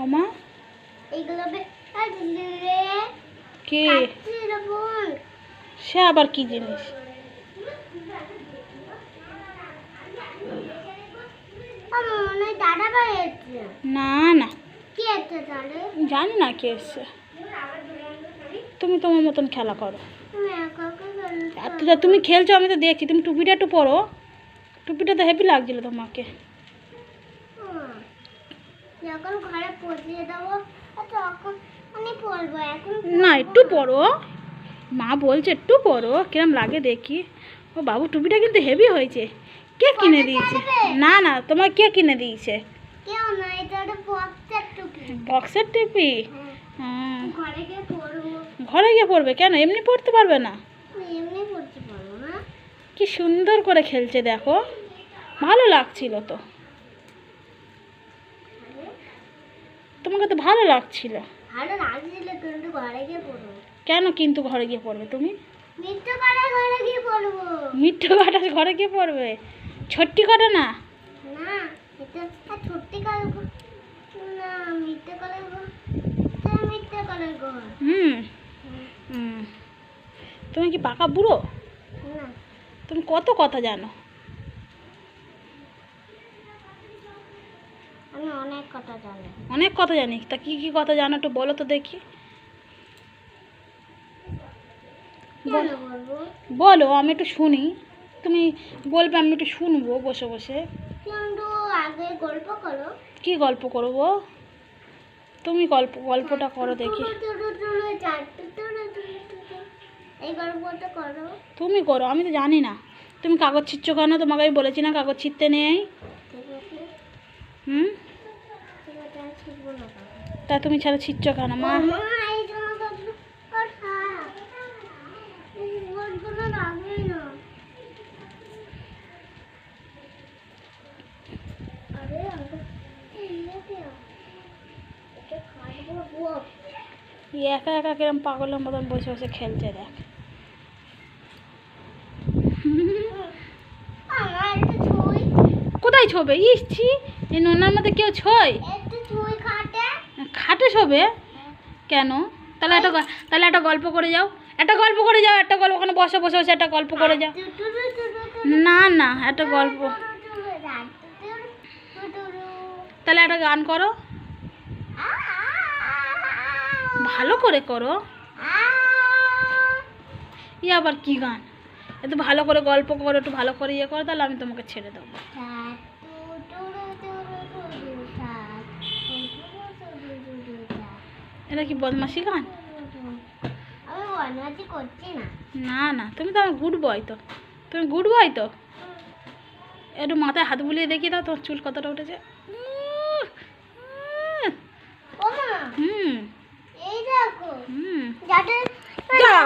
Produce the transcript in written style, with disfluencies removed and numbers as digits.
ওমা কে সে আবার কি জিনিস? না না জানি না কে এসছে। তুমি তোমার মতন খেলা করো। তুমি খেলছো আমি তো দেখছি। তুমি টুপিটা একটু পরো। টুপিটা তো হেভি লাগছিল তোমাকে। না একটু পরো, মা বলছে একটু পরো কিরম লাগে দেখি। ও বাবু টুপিটা কিন্তু হেভি হয়েছে। কে কিনে দিয়েছে? না না তোমার কে কিনে দিয়েছে? বক্সের টুপি? ঘরে গিয়ে পরবে কেন? এমনি পরতে পারবে না? কি সুন্দর করে খেলছে দেখো, ভালো লাগছিল তো। তোমাকে তো ভালো লাগছিল। কেন কিন্তু ঘরে গিয়ে পড়বে তুমি? মিঠু কাটা ঘরে গিয়ে পড়বে? ছোট্টি কাটা না? তুমি কি পাকা বুড়ো? তুমি কত কথা জানো? আমি অনেক কথা জানি। অনেক কথা জানি? তা কি কি কথা জানো একটু বলো তো দেখি। বলো আমি একটু শুনি। তুমি বলবে আমি একটু শুনবো বসে বসে। কিন্তু আগে গল্প করো। কি গল্প করবো? তুমি গল্পটা করো দেখি। এই গল্পটা করো। তুমি করো, আমি তো জানি না। তুমি কাগজ ছিঁড়ছো কেন? তোমাকে আমি বলেছি না কাগজ ছিঁড়তে নেই। তা তুমি ছাড়া ছিঁড়ছো কেন? মা একা একা কিরম পাগলের মতন বসে বসে খেলছে দেখ। কোথায় ছোবে? ইসছি এই নোনার মধ্যে কেউ ছয়? খাটে শোবে কেন? তাহলে একটা গল্প করে যাও। একটা গল্প করে যাও। একটা গল্প ওখানে বসে বসে বসে একটা গল্প করে যাও। না না একটা গল্প। তাহলে একটা গান করো, ভালো করে করো। ই আবার কি গান? একটু ভালো করে গল্প করো, একটু ভালো করে ইয়ে করো, তাহলে আমি তোমাকে ছেড়ে দেবো। এটা কি বদমাশি গান? না না তুমি তো আমার গুড বয়। তো তুমি গুড বয় তো। একটু মাথায় হাত বুলিয়ে দেখিয়ে দাও তোমার চুল কতটা উঠেছে। হুম এই দেখো যা